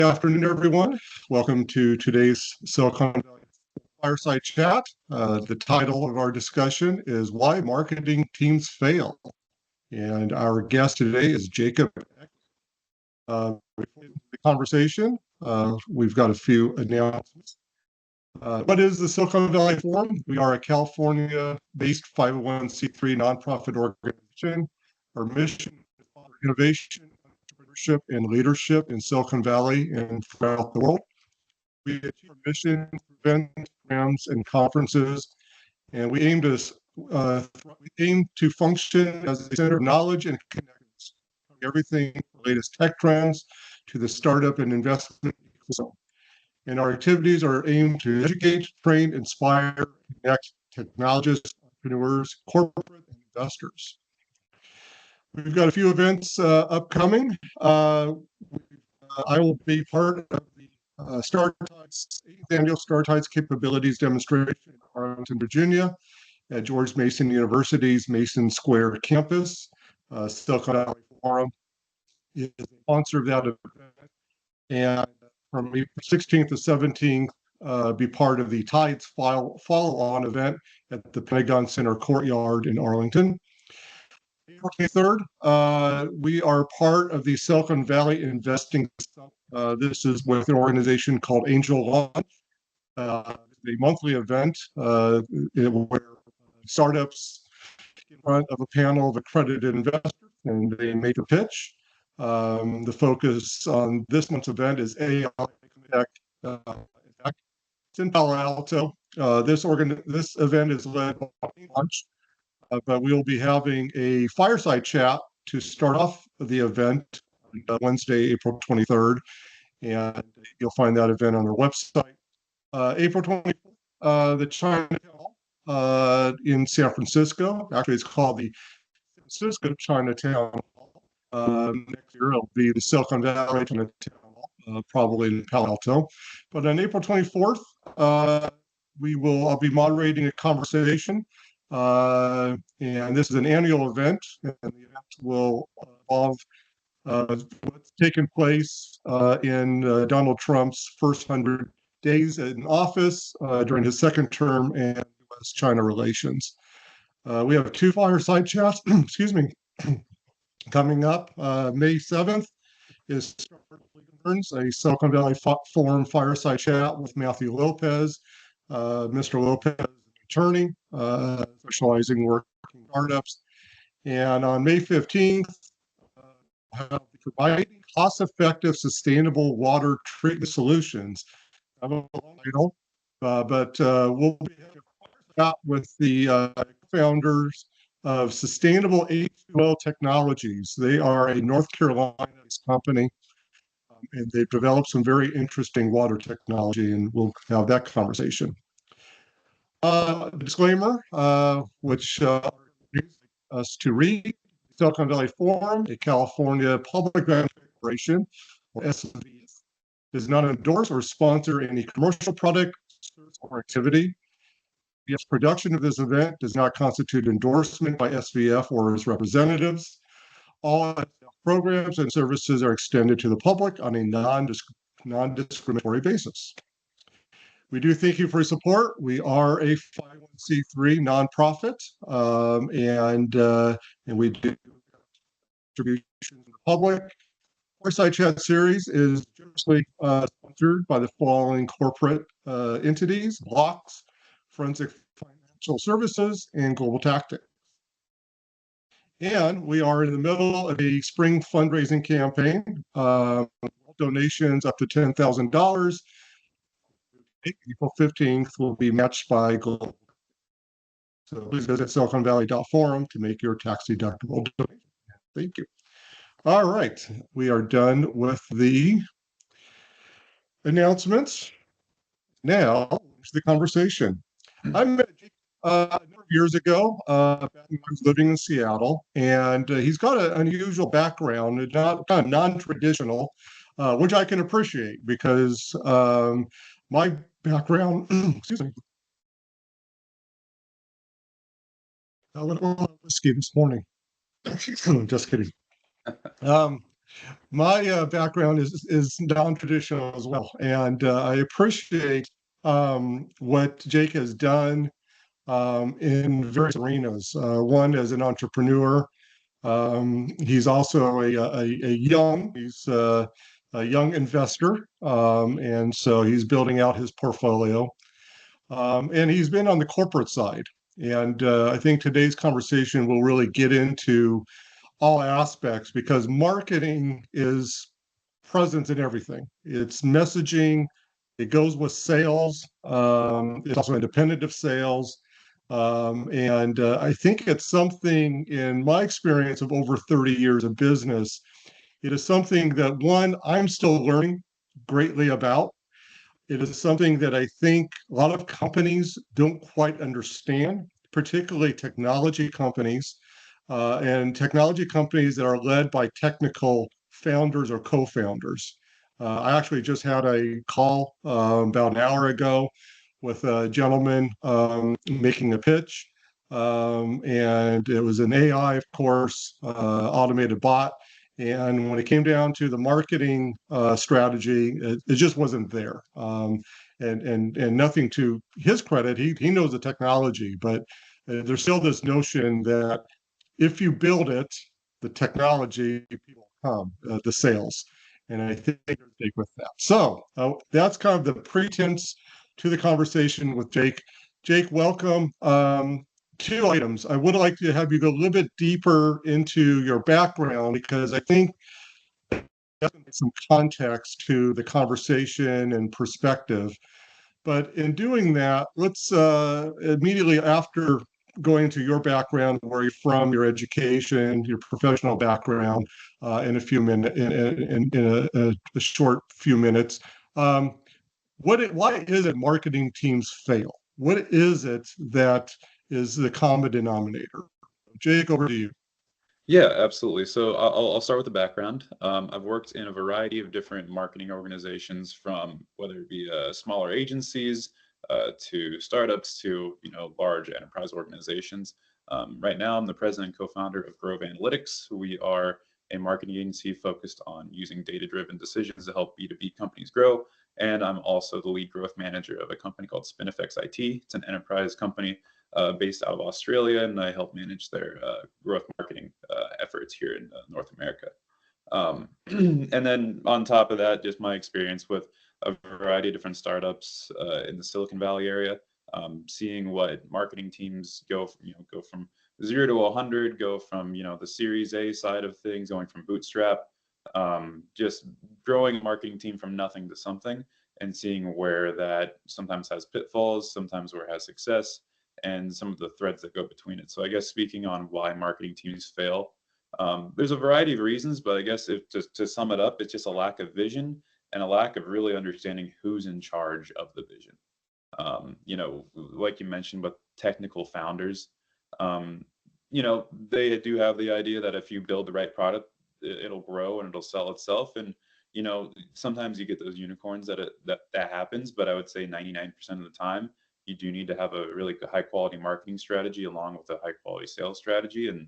afternoon, everyone. Welcome to today's Silicon Valley Fireside Chat. The title of our discussion is Why Marketing Teams Fail. And our guest today is Jacob. Before the conversation, we've got a few announcements. What is the Silicon Valley Forum? We are a California-based 501c3 nonprofit organization. Our mission is to foster innovation, entrepreneurship, and leadership in Silicon Valley and throughout the world. We achieve our mission through events, programs, and conferences, and we aim to function as a center of knowledge and connections, everything from the latest tech trends to the startup and investment ecosystem. And our activities are aimed to educate, train, inspire, connect technologists, entrepreneurs, corporate, and investors. We've got a few events upcoming. I will be part of the StarTides 8th Annual StarTides Capabilities Demonstration in Arlington, Virginia, at George Mason University's Mason Square campus. Silicon Valley Forum is a sponsor of that event, and from April 16th to 17th, be part of the Tides follow-on event at the Pentagon Center Courtyard in Arlington. April 23rd, we are part of the Silicon Valley Investing Summit. This is with an organization called Angel Launch, a monthly event where startups get in front of a panel of accredited investors and they make a pitch. The focus on this month's event is AI tech. It's in Palo Alto. This event is led by Launch, but we will be having a fireside chat to start off the event on Wednesday, April 23rd, and you'll find that event on our website. April 24th, the Chinatown in San Francisco. Actually, it's called the San Francisco Chinatown. Next year, it'll be the Silicon Valley Chinatown, probably in Palo Alto. But on April 24th, I'll be moderating a conversation. And this is an annual event, and the event will involve what's taken place in Donald Trump's first 100 days in office during his second term and U.S.-China relations. We have two fireside chats, excuse me, coming up. May 7th is a Silicon Valley Forum fireside chat with Matthew Lopez. Mr. Lopez is an attorney specializing in working startups. And on May 15th, we'll have providing cost-effective, sustainable water treatment solutions. I have a long title, but we'll be having a chat with the founders of Sustainable H2O Technologies. They are a North Carolina-based company, and they've developed some very interesting water technology, and we'll have that conversation. Disclaimer, which us to read, Silicon Valley Forum, a California Public Benefit Corporation, or SVF, does not endorse or sponsor any commercial product, service, or activity. Yes, production of this event does not constitute endorsement by SVF or its representatives. All programs and services are extended to the public on a non-discriminatory basis. We do thank you for your support. We are a 501c3 nonprofit, and we do distributions to the public. Fireside Chat series is generously sponsored by the following corporate entities: Blocks, Forensic Financial Services, and Global Tactics. And we are in the middle of a spring fundraising campaign. Donations up to $10,000. April 15th will be matched by Global. So please visit siliconvalley.forum to make your tax-deductible donation. Thank you. All right, we are done with the announcements. Now, to the conversation. I met Jake a number of years ago back when I was living in Seattle, and he's got an unusual background, kind of non-traditional, which I can appreciate because my background, excuse me, I went on whiskey this morning. Just kidding. My background is non-traditional as well, and I appreciate what Jake has done in various arenas. One as an entrepreneur. He's also a young investor, and so he's building out his portfolio. And he's been on the corporate side. And I think today's conversation will really get into all aspects because marketing is present in everything. It's messaging, it goes with sales, it's also independent of sales. And I think it's something in my experience of over 30 years of business, it is something that one, I'm still learning greatly about. It is something that I think a lot of companies don't quite understand, particularly technology companies and technology companies that are led by technical founders or co-founders. I actually just had a call about an hour ago with a gentleman making a pitch, and it was an AI, of course, automated bot. And when it came down to the marketing strategy, it just wasn't there. And nothing to his credit, he knows the technology, but there's still this notion that if you build it, the technology, people come, the sales. And I think they're big with that. So that's kind of the pretense to the conversation with Jake. Jake, welcome. Two items. I would like to have you go a little bit deeper into your background because I think that's some context to the conversation and perspective. But in doing that, let's immediately after going to your background, where you're from, your education, your professional background, in a few minutes, in a short few minutes, why is it marketing teams fail? What is it that is the common denominator? Jake, over to you. Yeah, absolutely. So I'll start with the background. I've worked in a variety of different marketing organizations, from whether it be smaller agencies to startups to large enterprise organizations. Right now, I'm the president and co-founder of Grove Analytics. We are a marketing agency focused on using data-driven decisions to help B2B companies grow. And I'm also the lead growth manager of a company called SpinFX IT. It's an enterprise company based out of Australia, and I help manage their growth marketing efforts here in North America. And then on top of that, just my experience with a variety of different startups in the Silicon Valley area, seeing what marketing teams go from 0 to 100, go from the Series A side of things, going from bootstrap, just growing a marketing team from nothing to something, and seeing where that sometimes has pitfalls, sometimes where it has success, and some of the threads that go between it. So I guess speaking on why marketing teams fail, there's a variety of reasons, but I guess if to sum it up, it's just a lack of vision and a lack of really understanding who's in charge of the vision. Like you mentioned, with technical founders, they do have the idea that if you build the right product, it'll grow and it'll sell itself. And sometimes you get those unicorns that happens, but I would say 99% of the time, you do need to have a really high quality marketing strategy along with a high quality sales strategy. And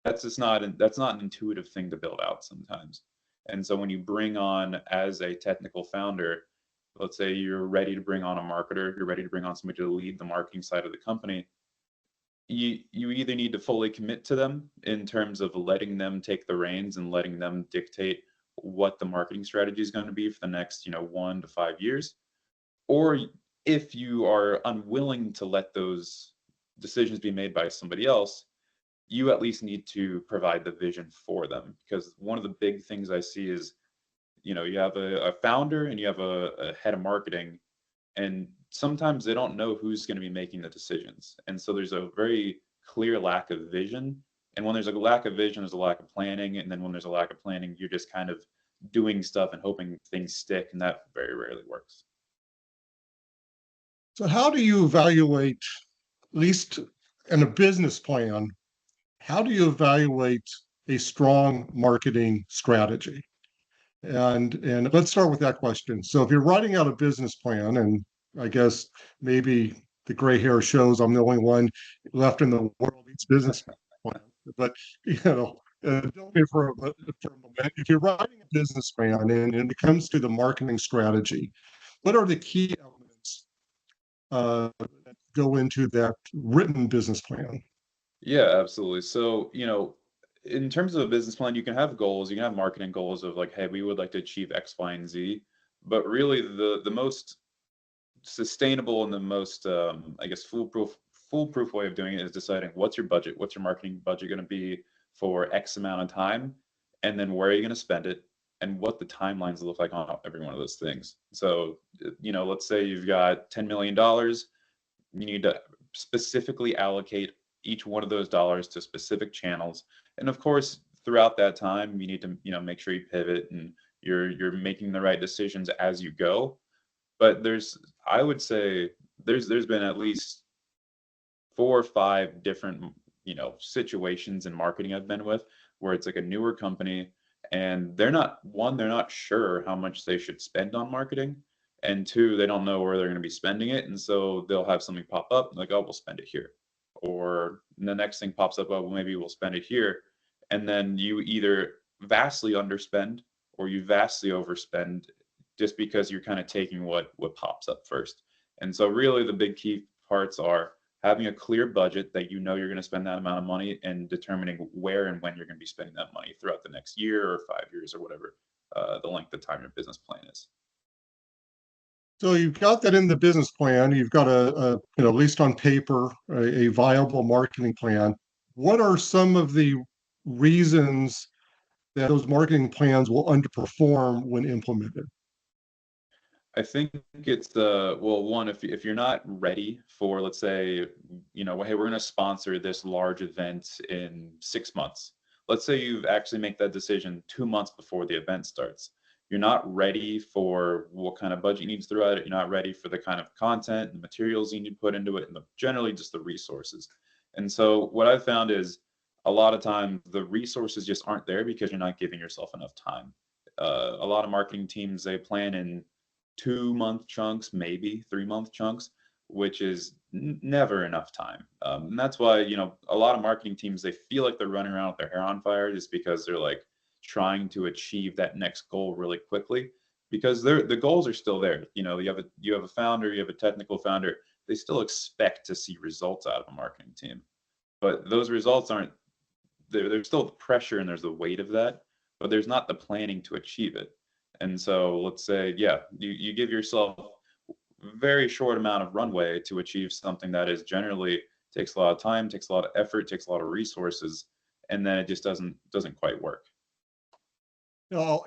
that's not an intuitive thing to build out sometimes. And so when you bring on as a technical founder, let's say you're ready to bring on a marketer, you're ready to bring on somebody to lead the marketing side of the company, you either need to fully commit to them in terms of letting them take the reins and letting them dictate what the marketing strategy is going to be for the next 1 to 5 years, or if you are unwilling to let those decisions be made by somebody else, you at least need to provide the vision for them. Because one of the big things I see is, you have a founder and you have a head of marketing, and sometimes they don't know who's going to be making the decisions. And so there's a very clear lack of vision. And when there's a lack of vision, there's a lack of planning. And then when there's a lack of planning, you're just kind of doing stuff and hoping things stick. And that very rarely works. So, how do you evaluate, at least in a business plan, how do you evaluate a strong marketing strategy? And let's start with that question. So if you're writing out a business plan, and I guess maybe the gray hair shows I'm the only one left in the world who eats business plan, but Tell me for a moment, if you're writing a business plan and it comes to the marketing strategy, what are the key elements that go into that written business plan? Yeah, absolutely. So, in terms of a business plan, you can have goals, you can have marketing goals of like, hey, we would like to achieve X, Y, and Z. But really the most sustainable and the most I guess foolproof way of doing it is deciding what's your budget, what's your marketing budget going to be for X amount of time, and then where are you going to spend it, and what the timelines look like on every one of those things. So, let's say you've got $10 million, you need to specifically allocate each one of those dollars to specific channels. And of course, throughout that time, you need to, make sure you pivot and you're making the right decisions as you go. But I would say there's been at least 4 or 5 different, situations in marketing I've been with where it's like a newer company and they're not sure how much they should spend on marketing. And two, they don't know where they're going to be spending it. And so they'll have something pop up like, oh, we'll spend it here. Or the next thing pops up, oh, well, maybe we'll spend it here. And then you either vastly underspend or you vastly overspend just because you're kind of taking what pops up first. And so really the big key parts are having a clear budget that you know you're going to spend that amount of money and determining where and when you're going to be spending that money throughout the next year or 5 years or whatever the length of time your business plan is. So you've got that in the business plan. You've got at least on paper, a viable marketing plan. What are some of the reasons that those marketing plans will underperform when implemented? I think it's the well, one, if you're not ready for, let's say, hey, we're going to sponsor this large event in 6 months. Let's say you actually make that decision 2 months before the event starts. You're not ready for what kind of budget you need to throw at it. You're not ready for the kind of content and materials you need to put into it, and generally just the resources. And so what I've found is a lot of times the resources just aren't there because you're not giving yourself enough time. A lot of marketing teams, they plan in 2 month chunks, maybe 3 month chunks, which is never enough time. And that's why, a lot of marketing teams, they feel like they're running around with their hair on fire just because they're like trying to achieve that next goal really quickly because the goals are still there. You have a founder, you have a technical founder, they still expect to see results out of a marketing team. But those results aren't there's still the pressure and there's the weight of that, but there's not the planning to achieve it. And so let's say, yeah, you give yourself very short amount of runway to achieve something that is generally takes a lot of time, takes a lot of effort, takes a lot of resources, and then it just doesn't quite work.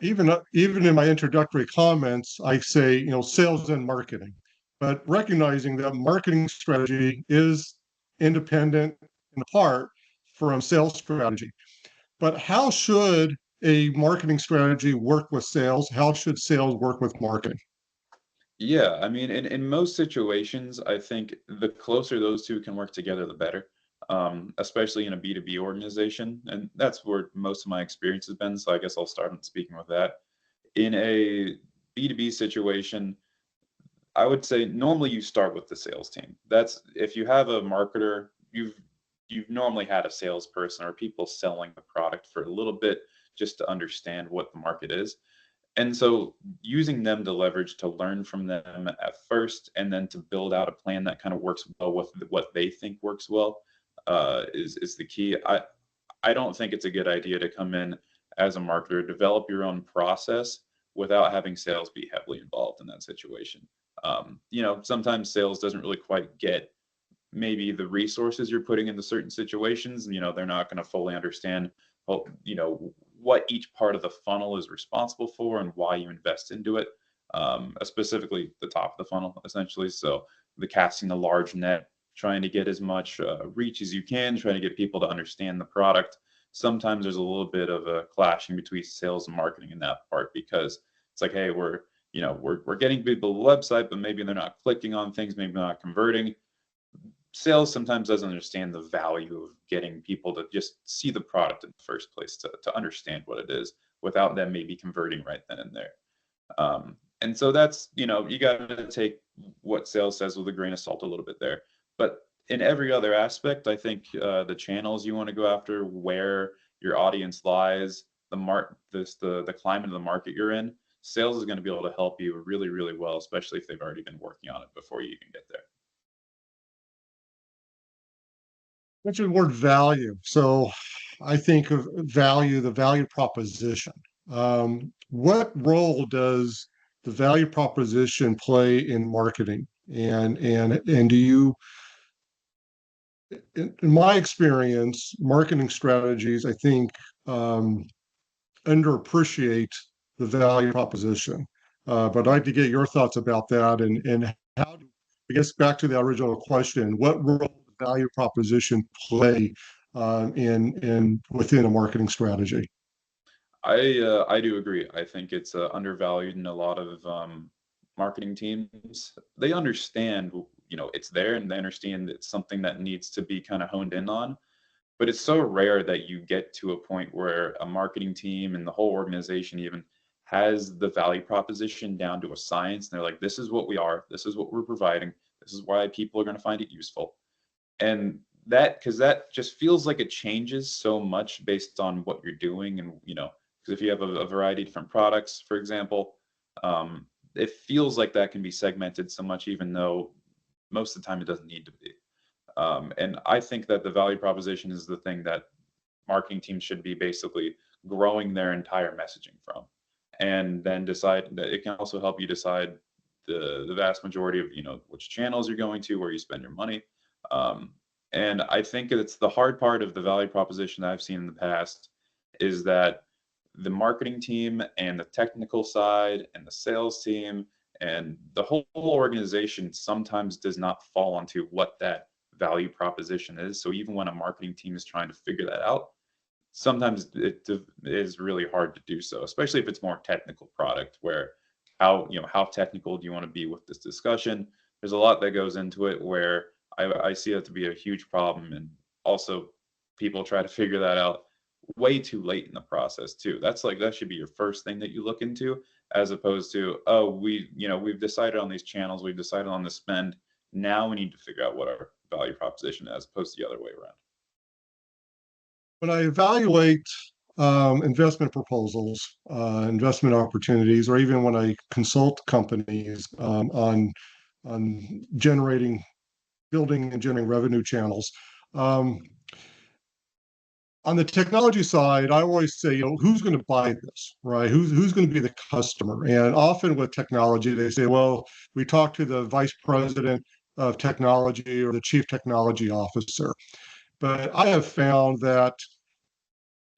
Even in my introductory comments, I say, sales and marketing, but recognizing that marketing strategy is independent in part from sales strategy. But how should a marketing strategy work with sales? How should sales work with marketing? Yeah, I mean, in most situations, I think the closer those two can work together, the better. Especially in a B2B organization, and that's where most of my experience has been. So I guess I'll start speaking with that. In a B2B situation, I would say normally you start with the sales team. That's if you have a marketer, you've normally had a salesperson or people selling the product for a little bit just to understand what the market is. And so using them to leverage to learn from them at first and then to build out a plan that kind of works well with what they think works well is the key. I don't think it's a good idea to come in as a marketer, develop your own process without having sales be heavily involved in that situation. Sometimes sales doesn't really quite get maybe the resources you're putting into certain situations. They're not going to fully understand, what each part of the funnel is responsible for and why you invest into it. Specifically the top of the funnel, essentially. So the casting the large net, trying to get as much reach as you can, trying to get people to understand the product. Sometimes there's a little bit of a clashing between sales and marketing in that part because it's like, hey, we're getting people to the website, but maybe they're not clicking on things, maybe they're not converting. Sales sometimes doesn't understand the value of getting people to just see the product in the first place, to understand what it is without them maybe converting right then and there. And so that's, you got to take what sales says with a grain of salt a little bit there. But in every other aspect, I think the channels you want to go after, where your audience lies, the climate of the market you're in, sales is going to be able to help you really, really well, especially if they've already been working on it before you even get there. Mentioned the word value. So I think of value, the value proposition. What role does the value proposition play in marketing? And do you, in my experience, marketing strategies, I think, underappreciate the value proposition. But I'd like to get your thoughts about that and how do, I guess back to the original question, what role does value proposition play in within a marketing strategy? I do agree. I think it's undervalued in a lot of marketing teams. They understand, it's there, and they understand it's something that needs to be kind of honed in on. But it's so rare that you get to a point where a marketing team and the whole organization even has the value proposition down to a science. And they're like, this is what we are, this is what we're providing, this is why people are going to find it useful. And because that just feels like it changes so much based on what you're doing. And, because if you have a variety of different products, for example, it feels like that can be segmented so much, even though most of the time it doesn't need to be. And I think that the value proposition is the thing that marketing teams should be basically growing their entire messaging from, and then decide that it can also help you decide the vast majority of which channels you're going to, where you spend your money. And I think it's the hard part of the value proposition that I've seen in the past is that the marketing team and the technical side and the sales team and the whole organization sometimes does not fall onto what that value proposition is. So even when a marketing team is trying to figure that out, sometimes it is really hard to do so, especially if it's more technical product where how technical do you want to be with this discussion? There's a lot that goes into it where I see it to be a huge problem. And also people try to figure that out way too late in the process too. That should be your first thing that you look into, as opposed to, oh, we've decided on these channels, we've decided on the spend. Now we need to figure out what our value proposition is, as opposed to the other way around. When I evaluate investment proposals, investment opportunities, or even when I consult companies on building and generating revenue channels, on the technology side, I always say, who's going to buy this, right? Who's going to be the customer? And often with technology, they say, well, we talk to the vice president of technology or the chief technology officer. But I have found that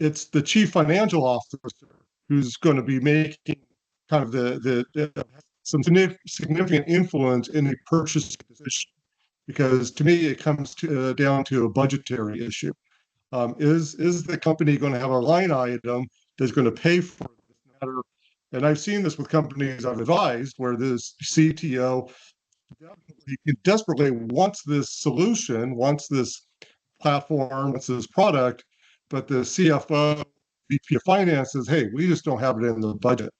it's the chief financial officer who's going to be making kind of some significant influence in the purchasing decision. Because to me, it comes down to a budgetary issue. Is the company going to have a line item that's going to pay for this matter? And I've seen this with companies I've advised where this CTO desperately wants this solution, wants this platform, wants this product, but the CFO, VP of Finance says, hey, we just don't have it in the budget.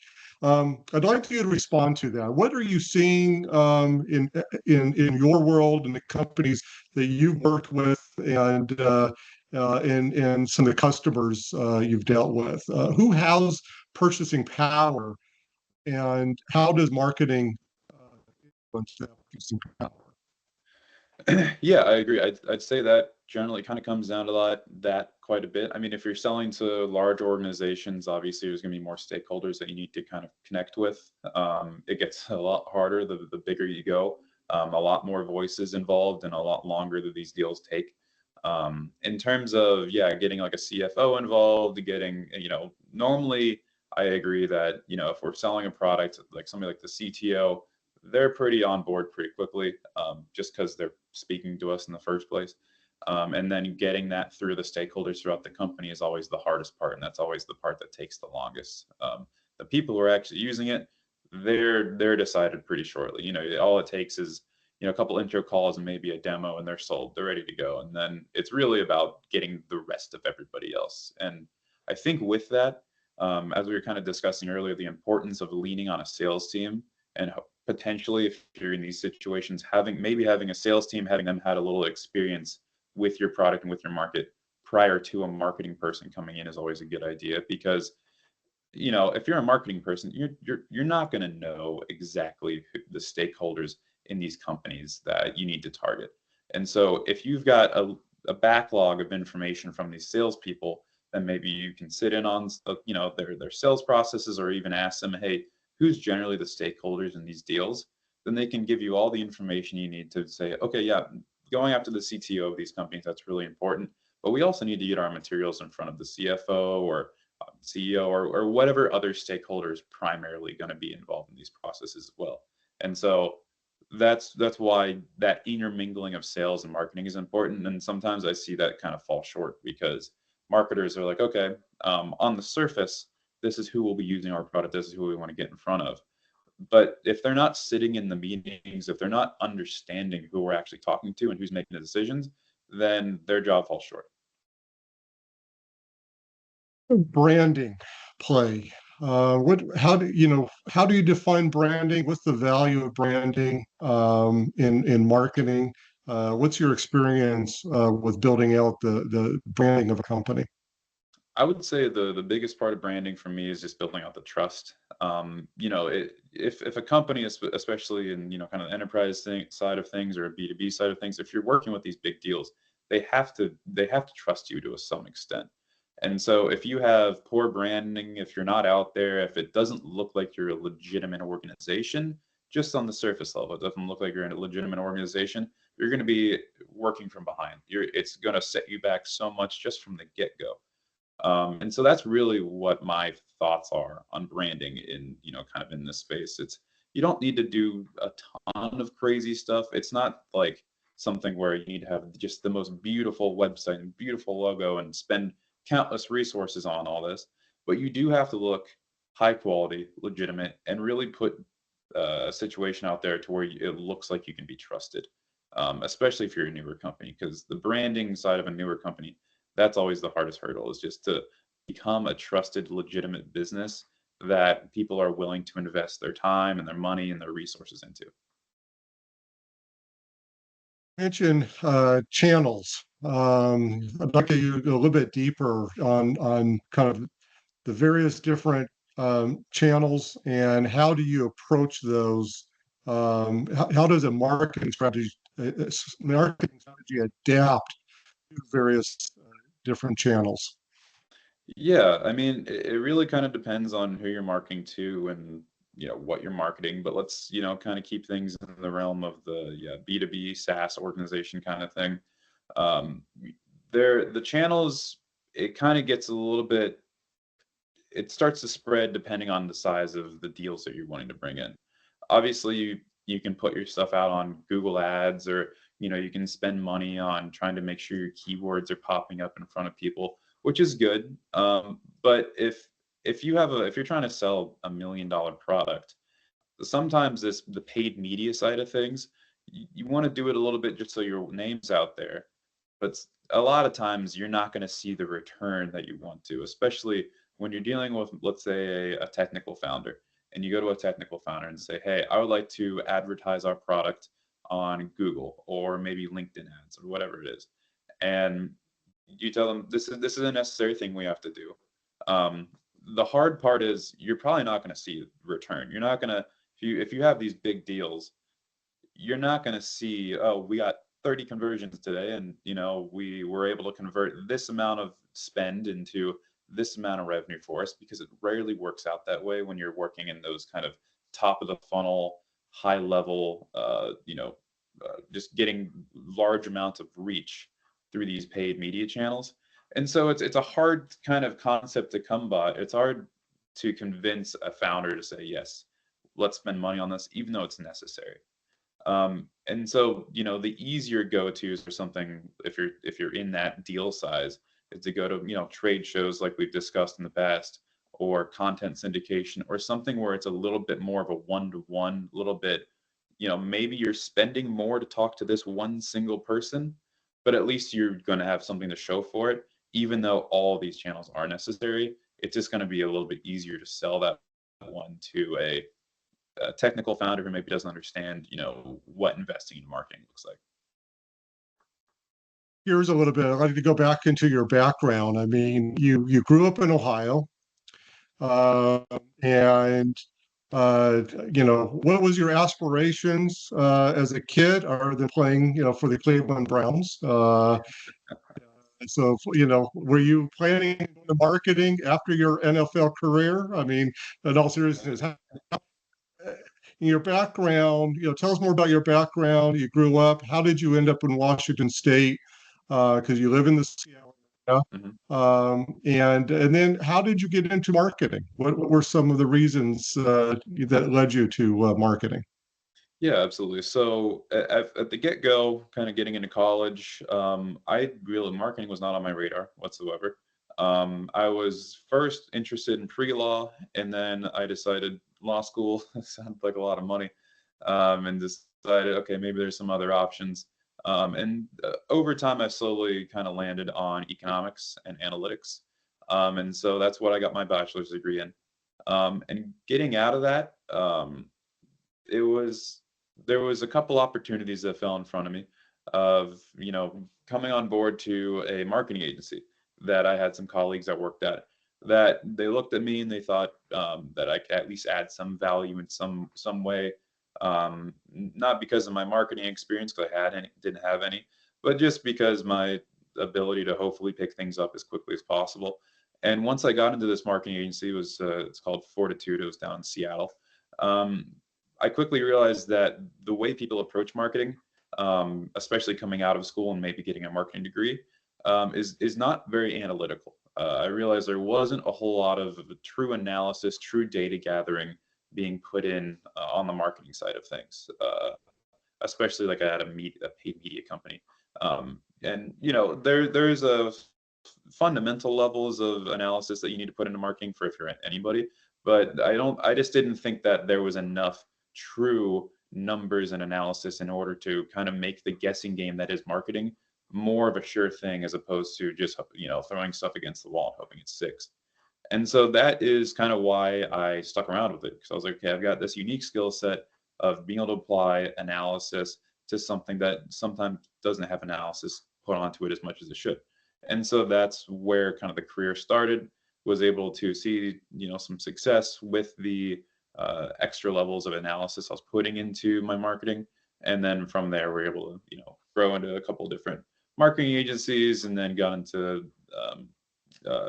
I'd like you to respond to that. What are you seeing in your world and the companies that you've worked with and some of the customers you've dealt with? Who has purchasing power, and how does marketing influence that purchasing power? Yeah, I agree. I'd say that generally kind of comes down to that quite a bit. I mean, if you're selling to large organizations, obviously there's going to be more stakeholders that you need to kind of connect with. It gets a lot harder the bigger you go. A lot more voices involved and a lot longer that these deals take. In terms of, getting like a CFO involved, normally I agree that, if we're selling a product, like somebody like the CTO, they're pretty on board pretty quickly, just because they're speaking to us in the first place. And then getting that through the stakeholders throughout the company is always the hardest part, and that's always the part that takes the longest. The people who are actually using it, they're decided pretty shortly. All it takes is a couple intro calls and maybe a demo, and they're sold. They're ready to go. And then it's really about getting the rest of everybody else. And I think with that, as we were kind of discussing earlier, the importance of leaning on a sales team and potentially, if you're in these situations, having a sales team, having them had a little experience with your product and with your market prior to a marketing person coming in is always a good idea because if you're a marketing person, you're not going to know exactly who the stakeholders in these companies that you need to target. And so if you've got a backlog of information from these salespeople, then maybe you can sit in on their sales processes, or even ask them, hey, who's generally the stakeholders in these deals? Then they can give you all the information you need to say, okay, yeah, going after the CTO of these companies, that's really important. But we also need to get our materials in front of the CFO or CEO or whatever other stakeholders primarily going to be involved in these processes as well. And so that's why that intermingling of sales and marketing is important. And sometimes I see that kind of fall short because marketers are like, okay, on the surface, this is who will be using our product. This is who we want to get in front of. But if they're not sitting in the meetings, if they're not understanding who we're actually talking to and who's making the decisions, then their job falls short. Branding play? How do you define branding? What's the value of branding in marketing? What's your experience with building out the branding of a company? I would say the biggest part of branding for me is just building out the trust. If a company, especially in kind of the enterprise side of things or a B2B side of things, if you're working with these big deals, they have to trust you to some extent. And so if you have poor branding, if you're not out there, if it doesn't look like you're a legitimate organization, just on the surface level, it doesn't look like you're in a legitimate organization, you're going to be working from behind. It's going to set you back so much just from the get-go. And so that's really what my thoughts are on branding in, kind of in this space. You don't need to do a ton of crazy stuff. It's not like something where you need to have just the most beautiful website and beautiful logo and spend countless resources on all this. But you do have to look high quality, legitimate, and really put a situation out there to where it looks like you can be trusted, especially if you're a newer company, because the branding side of a newer company, that's always the hardest hurdle, is just to become a trusted, legitimate business that people are willing to invest their time and their money and their resources into. Mention channels. I'd like to go a little bit deeper on kind of the various different channels and how do you approach those? How does a marketing strategy adapt to various different channels? Yeah, I mean, it really kind of depends on who you're marketing to and what you're marketing. But let's kind of keep things in the realm of the B2B SaaS organization kind of thing. Um, the channels, it kind of gets a little bit. It starts to spread depending on the size of the deals that you're wanting to bring in. Obviously, you can put your stuff out on Google Ads, or you can spend money on trying to make sure your keywords are popping up in front of people, which is good. But if you're trying to sell $1 million product, sometimes the paid media side of things, you want to do it a little bit just so your name's out there, but a lot of times you're not going to see the return that you want to, especially when you're dealing with, let's say, a technical founder, and you go to a technical founder and say, hey, I would like to advertise our product on Google or maybe LinkedIn ads or whatever it is. And you tell them this is a necessary thing we have to do. Um, the hard part is you're probably not going to see return. You're not going to, if you have these big deals, you're not going to see, oh, we got 30 conversions today, and we were able to convert this amount of spend into this amount of revenue for us, because it rarely works out that way when you're working in those kind of top of the funnel, high level, just getting large amounts of reach through these paid media channels. And so it's a hard kind of concept to come by. It's hard to convince a founder to say, yes, let's spend money on this, even though it's necessary. And so, the easier go-tos for something, if you're in that deal size, is to go to, trade shows like we've discussed in the past, or content syndication, or something where it's a little bit more of a one-to-one, little bit, maybe you're spending more to talk to this one single person, but at least you're going to have something to show for it, even though all these channels are necessary. It's just going to be a little bit easier to sell that one to a technical founder who maybe doesn't understand, what investing in marketing looks like. here's a little bit. I'd like to go back into your background. I mean, you grew up in Ohio, uh, and what was your aspirations as a kid, other than playing, for the Cleveland Browns? So, were you planning on going to marketing after your NFL career? I mean, in all seriousness, in your background, tell us more about your background. You grew up. How did you end up in Washington State? Because you live in the Seattle area. Mhm. And then how did you get into marketing? What were some of the reasons that led you to marketing? Yeah, absolutely. So at the get-go, kind of getting into college, I really marketing was not on my radar whatsoever. I was first interested in pre-law, and then I decided law school sounded like a lot of money, and decided, okay, maybe there's some other options. And over time, I slowly kind of landed on economics and analytics, and so that's what I got my bachelor's degree in. And getting out of that, it was there was a couple opportunities that fell in front of me of coming on board to a marketing agency that I had some colleagues that worked at, that they looked at me and they thought that I could at least add some value in some way, not because of my marketing experience, because didn't have any, but just because my ability to hopefully pick things up as quickly as possible. And once I got into this marketing agency, it's called Fortitude. It was down in Seattle. um, I quickly realized that the way people approach marketing, especially coming out of school and maybe getting a marketing degree, is not very analytical. I realized there wasn't a whole lot of true analysis, true data gathering being put in on the marketing side of things, especially like at a paid media company. And there's a fundamental levels of analysis that you need to put into marketing for if you're anybody, but I just didn't think that there was enough true numbers and analysis in order to kind of make the guessing game that is marketing more of a sure thing, as opposed to just throwing stuff against the wall and hoping it sticks. And so that is kind of why I stuck around with it, because I was like, okay, I've got this unique skill set of being able to apply analysis to something that sometimes doesn't have analysis put onto it as much as it should. And so that's where kind of the career started. Was able to see some success with the extra levels of analysis I was putting into my marketing, and then from there we're able to grow into a couple different marketing agencies, and then got into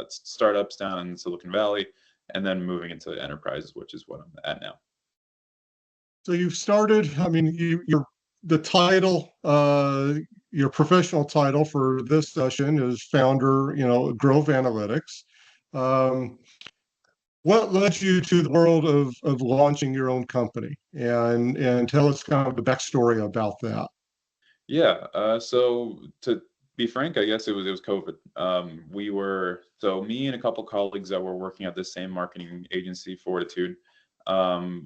startups down in Silicon Valley, and then moving into enterprises, which is what I'm at now. So you've started, I mean, the title, your professional title for this session is founder, Grove Analytics. Um, what led you to the world of launching your own company? And tell us kind of the backstory about that. Yeah. So to be frank, I guess it was COVID. Me and a couple colleagues that were working at the same marketing agency, Fortitude.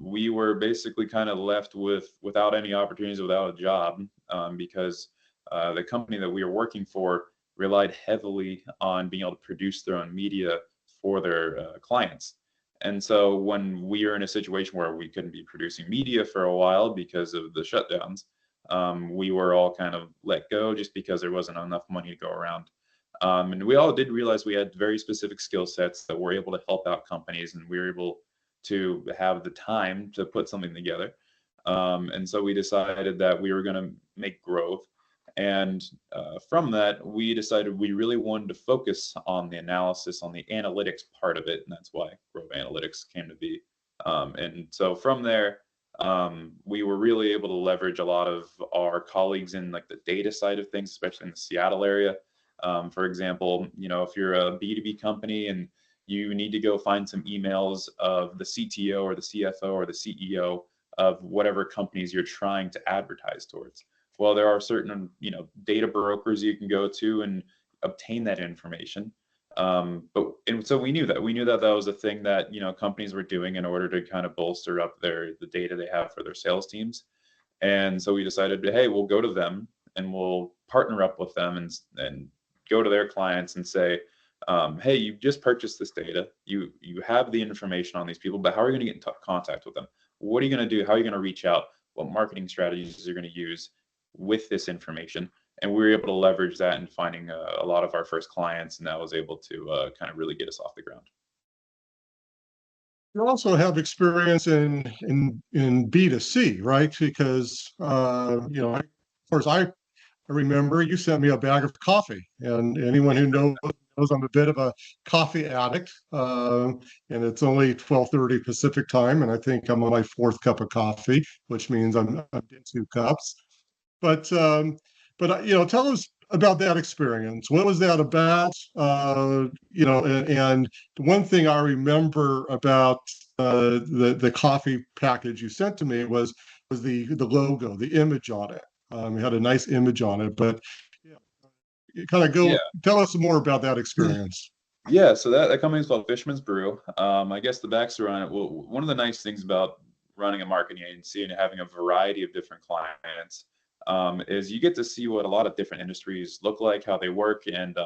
We were basically kind of left without any opportunities, without a job, because the company that we were working for relied heavily on being able to produce their own media for their clients. And so when we were in a situation where we couldn't be producing media for a while because of the shutdowns, we were all kind of let go just because there wasn't enough money to go around. And we all did realize we had very specific skill sets that were able to help out companies, and we were able to have the time to put something together. And so we decided that we were going to make growth. And from that, we decided we really wanted to focus on the analysis, on the analytics part of it. And that's why Grove Analytics came to be. And so from there, we were really able to leverage a lot of our colleagues in like the data side of things, especially in the Seattle area. For example, if you're a B2B company and you need to go find some emails of the CTO or the CFO or the CEO of whatever companies you're trying to advertise towards. Well, there are certain, data brokers you can go to and obtain that information. And so we knew that that was a thing that companies were doing in order to kind of bolster up the data they have for their sales teams. And so we decided, hey, we'll go to them and we'll partner up with them and go to their clients and say, hey, you just purchased this data. You have the information on these people, but how are you going to get in contact with them? What are you going to do? How are you going to reach out? What marketing strategies you're going to use with this information? and we were able to leverage that in finding a lot of our first clients, and that was able to kind of really get us off the ground. You also have experience in B2C, right? Because as far as I remember, you sent me a bag of coffee, and anyone who knows I'm a bit of a coffee addict. And it's only 12:30 Pacific time, and I think I'm on my fourth cup of coffee, which means I'm in 2 cups. But tell us about that experience. What was that about? And the one thing I remember about the coffee package you sent to me was the logo, the image on it. It had a nice image on it, but kind of Yeah. tell us more about that experience. Yeah, so that company is called Fishman's Brew. I guess the backstory on it. Well, one of the nice things about running a marketing agency and having a variety of different clients is you get to see what a lot of different industries look like, how they work, and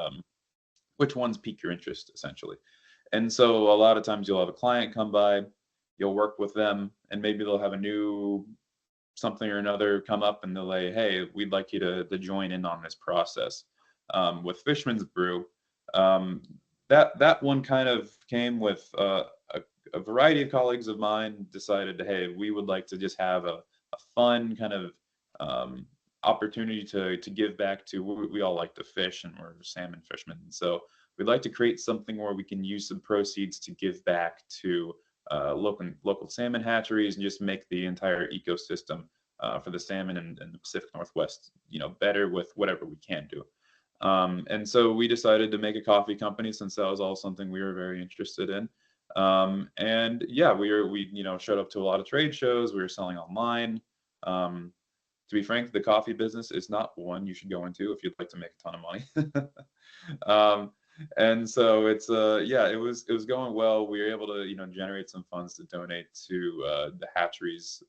which ones pique your interest, essentially. And so a lot of times you'll have a client come by, you'll work with them, and maybe they'll have a new something or another come up, and they'll say, "Hey, we'd like you to join in on this process." With Fishman's Brew, um, that one kind of came with a variety of colleagues of mine decided, hey, we would like to just have a fun kind of um, opportunity to give back to. We all like to fish, and we're salmon fishermen, so we'd like to create something where we can use some proceeds to give back to local salmon hatcheries and just make the entire ecosystem for the salmon in the Pacific Northwest, better with whatever we can do. And so we decided to make a coffee company since that was all something we were very interested in. And yeah, we showed up to a lot of trade shows. We were selling online. To be frank, the coffee business is not one you should go into if you'd like to make a ton of money. um, and so it's yeah, it was going well. We were able to generate some funds to donate to the hatcheries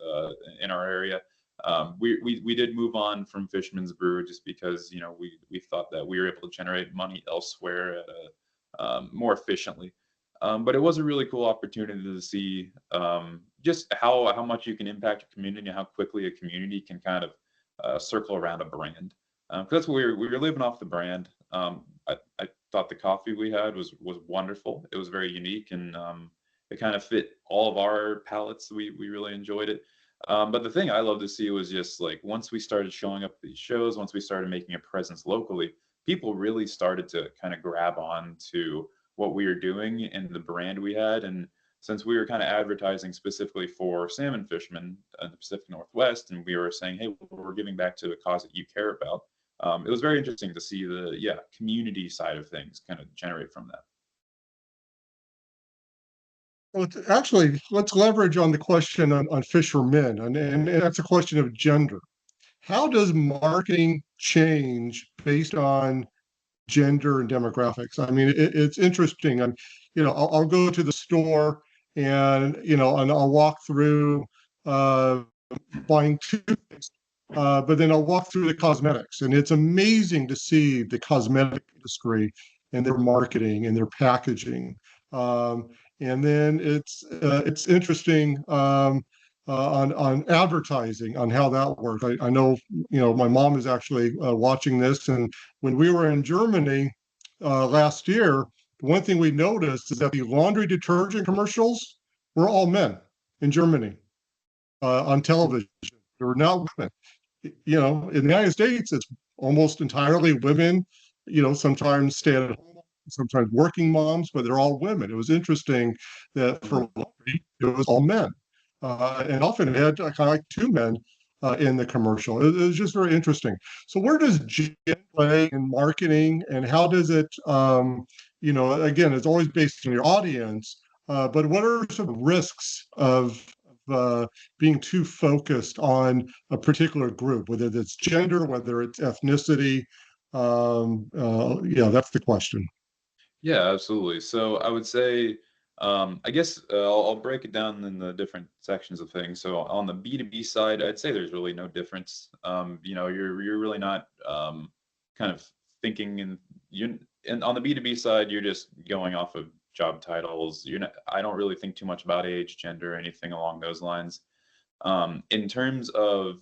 in our area. We did move on from Fishman's Brew just because we thought that we were able to generate money elsewhere at more efficiently. But it was a really cool opportunity to see just how much you can impact a community and how quickly a community can kind of circle around a brand. 'Cause that's what we were living off the brand. I thought the coffee we had was wonderful. It was very unique, and it kind of fit all of our palates. We really enjoyed it. But the thing I love to see was just like once we started showing up at these shows, once we started making a presence locally, people really started to kind of grab on to what we were doing and the brand we had. And since we were kind of advertising specifically for salmon fishermen in the Pacific Northwest, and we were saying, hey, we're giving back to a cause that you care about, it was very interesting to see the community side of things kind of generate from that. Well, actually, let's leverage on the question on fishermen, and that's a question of gender. How does marketing change based on gender and demographics? I mean, it's interesting. I'll go to the store and I'll walk through uh, buying toothpaste, but then I'll walk through the cosmetics, and it's amazing to see the cosmetic industry and their marketing and their packaging. Um, and then it's interesting on advertising on how that works. I know my mom is actually watching this, and when we were in Germany last year, one thing we noticed is that the laundry detergent commercials were all men in Germany on television. There were not women. In the United States, it's almost entirely women. Sometimes stay at home, sometimes working moms, but they're all women. It was interesting that for laundry, it was all men, and often it had kind of like two men in the commercial. It was just very interesting. So where does gender play in marketing, and how does it? Again, it's always based on your audience, but what are some risks of being too focused on a particular group, whether it's gender, whether it's ethnicity? Yeah, that's the question. Yeah, absolutely. So I would say, I guess I'll break it down in the different sections of things. So on the B2B side, I'd say there's really no difference. You're really not kind of thinking and on the B2B side, you're just going off of job titles. I don't really think too much about age, gender, anything along those lines. In terms of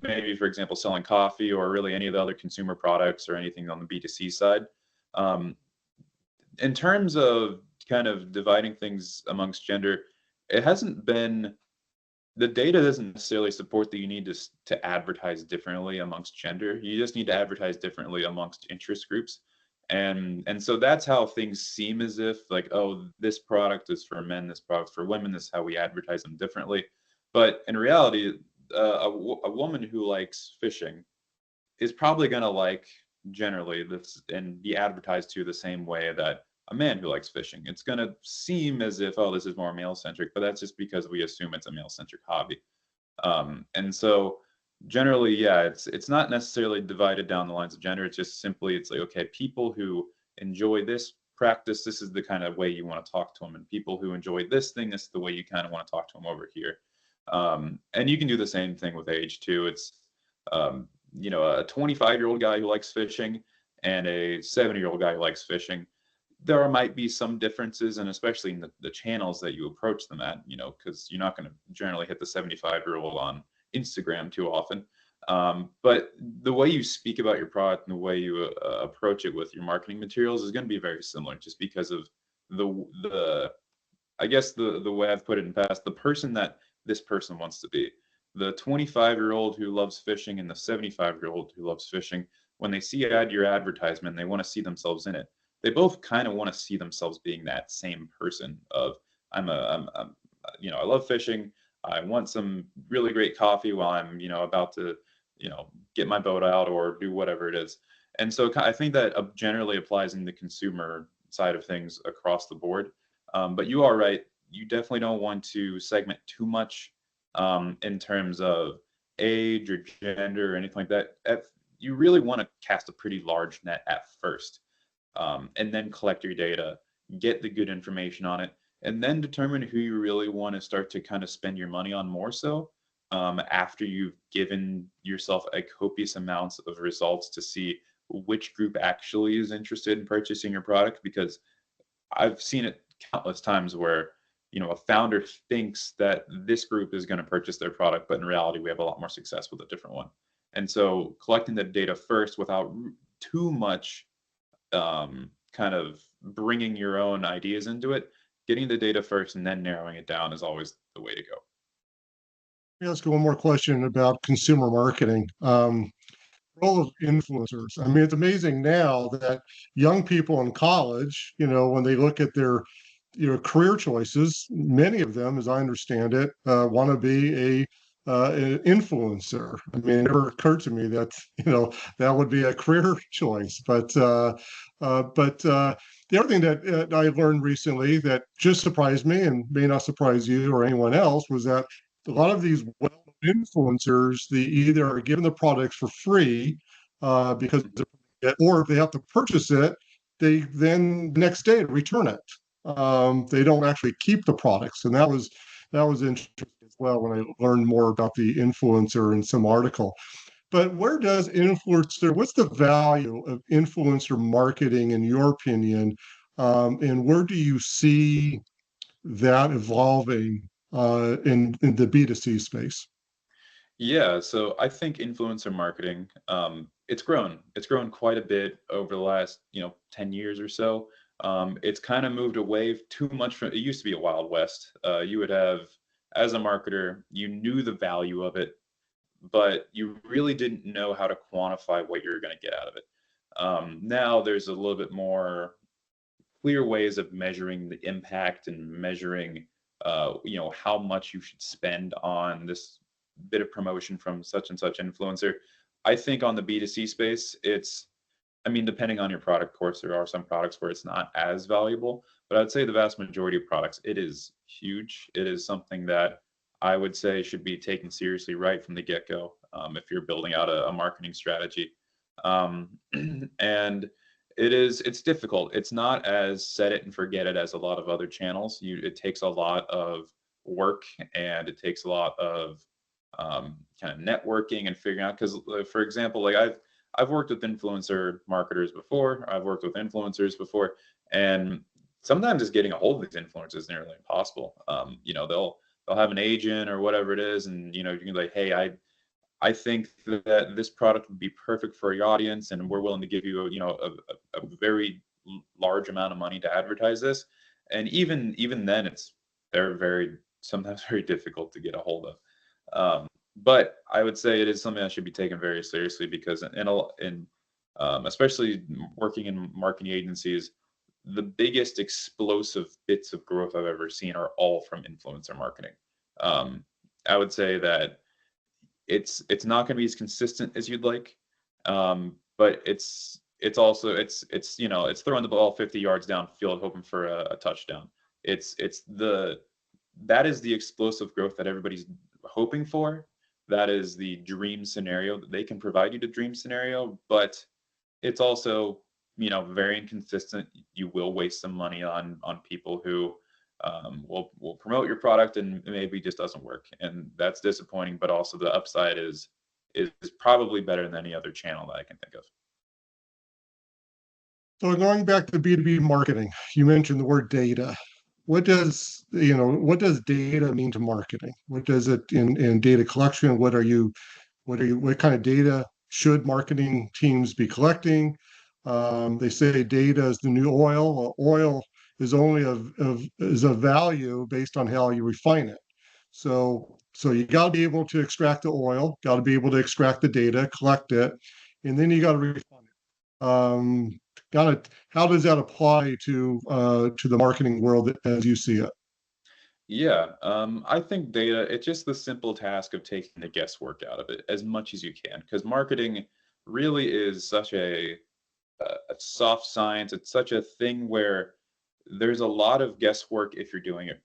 maybe, for example, selling coffee or really any of the other consumer products or anything on the B2C side. Um, in terms of kind of dividing things amongst gender, it hasn't been the data doesn't necessarily support that you need to advertise differently amongst gender. You just need to advertise differently amongst interest groups. And so that's how things seem as if like, oh, this product is for men, this product's for women, this is how we advertise them differently. But in reality, a woman who likes fishing is probably going to like generally this and be advertised to the same way that a man who likes fishing. It's going to seem as if, oh, this is more male centric, but that's just because we assume it's a male centric hobby. And so generally, yeah, it's not necessarily divided down the lines of gender. It's just simply it's like, okay, people who enjoy this practice, this is the kind of way you want to talk to them, and people who enjoy this thing, this is the way you kind of want to talk to them over here. And you can do the same thing with age too. It's um, a 25-year-old guy who likes fishing and a 70-year-old guy who likes fishing. There might be some differences, and especially in the channels that you approach them at, because you're not going to generally hit the 75-year-old on Instagram too often. But the way you speak about your product and the way you approach it with your marketing materials is going to be very similar, just because of the I guess the way I've put it in the past, the person that this person wants to be. The 25-year-old who loves fishing and the 75-year-old who loves fishing, when they see your advertisement, they want to see themselves in it. They both kind of want to see themselves being that same person of I love fishing. I want some really great coffee while I'm, about to, get my boat out or do whatever it is. And so I think that generally applies in the consumer side of things across the board. But you are right. You definitely don't want to segment too much in terms of age or gender or anything like that. You really want to cast a pretty large net at first, and then collect your data, get the good information on it, and then determine who you really want to start to kind of spend your money on more so after you've given yourself a copious amounts of results to see which group actually is interested in purchasing your product. Because I've seen it countless times where a founder thinks that this group is going to purchase their product, but in reality we have a lot more success with a different one. And so collecting the data first without too much kind of bringing your own ideas into it, getting the data first and then narrowing it down is always the way to go. Let me ask you one more question about consumer marketing. Role of influencers. I mean, it's amazing now that young people in college, when they look at their, career choices, many of them, as I understand it, want to be an influencer. I mean, it never occurred to me that, that would be a career choice. But the other thing that I learned recently that just surprised me and may not surprise you or anyone else was that a lot of these influencers, they either are given the products for free because, or if they have to purchase it, they then the next day return it. They don't actually keep the products, and that was interesting as well when I learned more about the influencer in some article. But where does influencer? What's the value of influencer marketing in your opinion, and where do you see that evolving in the B2C space? Yeah, so I think influencer marketing, it's grown. It's grown quite a bit over the last, 10 years or so. It's kind of moved away too much from, it used to be a Wild West. You would have, as a marketer, you knew the value of it, but you really didn't know how to quantify what you're going to get out of it. Now there's a little bit more clear ways of measuring the impact and measuring, how much you should spend on this bit of promotion from such and such influencer. I think on the B2C space, I mean, depending on your product, of course, there are some products where it's not as valuable, but I'd say the vast majority of products, it is huge. It is something that I would say should be taken seriously right from the get-go if you're building out a marketing strategy. Um, and it's difficult. It's not as set it and forget it as a lot of other channels. It takes a lot of work and it takes a lot of kind of networking and figuring out. Because, for example, like I've worked with influencer marketers before. I've worked with influencers before, and sometimes just getting a hold of these influencers is nearly impossible. They'll have an agent or whatever it is, and you can be like, hey, I think that this product would be perfect for your audience, and we're willing to give you, a very large amount of money to advertise this. And even then, they're very sometimes very difficult to get a hold of. But I would say it is something that should be taken very seriously because especially working in marketing agencies, the biggest explosive bits of growth I've ever seen are all from influencer marketing. Um, I would say that it's not going to be as consistent as you'd like, but it's also it's throwing the ball 50 yards downfield hoping for a touchdown. It's the That is the explosive growth that everybody's hoping for. That is the dream scenario that they can provide you the dream scenario, but it's also, very inconsistent. You will waste some money on people who will promote your product and maybe just doesn't work, and that's disappointing. But also the upside is probably better than any other channel that I can think of. So going back to B2B marketing, you mentioned the word data. What does data mean to marketing? What does it in data collection? What kind of data should marketing teams be collecting? They say data is the new oil. Well, oil is only of value based on how you refine it. So you got to be able to extract the oil, got to be able to extract the data, collect it, and then you got to refine it. How does that apply to the marketing world as you see it? Yeah, I think data, it's just the simple task of taking the guesswork out of it as much as you can, because marketing really is such a soft science. It's such a thing where there's a lot of guesswork if you're doing it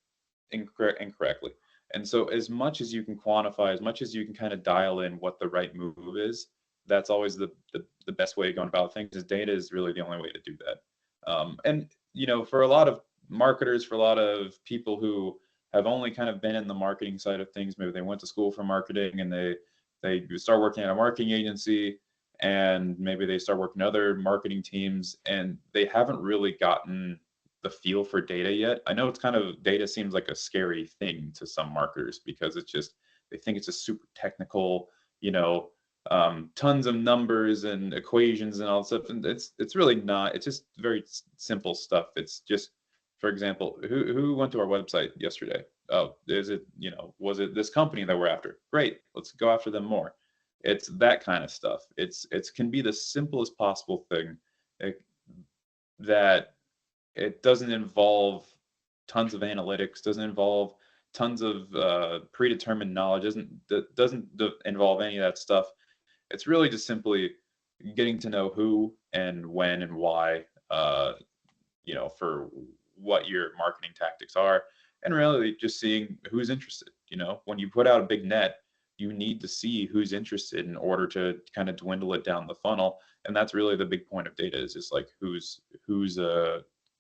incorrectly. And so, as much as you can quantify, as much as you can kind of dial in what the right move is, that's always the best way of going about things. Is data is really the only way to do that. And for a lot of marketers, for a lot of people who have only kind of been in the marketing side of things, maybe they went to school for marketing and they start working at a marketing agency, and maybe they start working other marketing teams, and they haven't really gotten the feel for data yet. I know data seems like a scary thing to some marketers because they think it's just super technical, you know, tons of numbers and equations and all that stuff. And it's really not. It's just very simple stuff. It's just, for example, who went to our website yesterday? Oh, was it this company that we're after? Great, let's go after them more. It's that kind of stuff. It can be the simplest possible thing, it, that it doesn't involve tons of analytics, doesn't involve tons of predetermined knowledge, doesn't involve any of that stuff. It's really just simply getting to know who and when and why, for what your marketing tactics are, and really just seeing who's interested. When you put out a big net, you need to see who's interested in order to kind of dwindle it down the funnel. And that's really the big point of data, is just like who's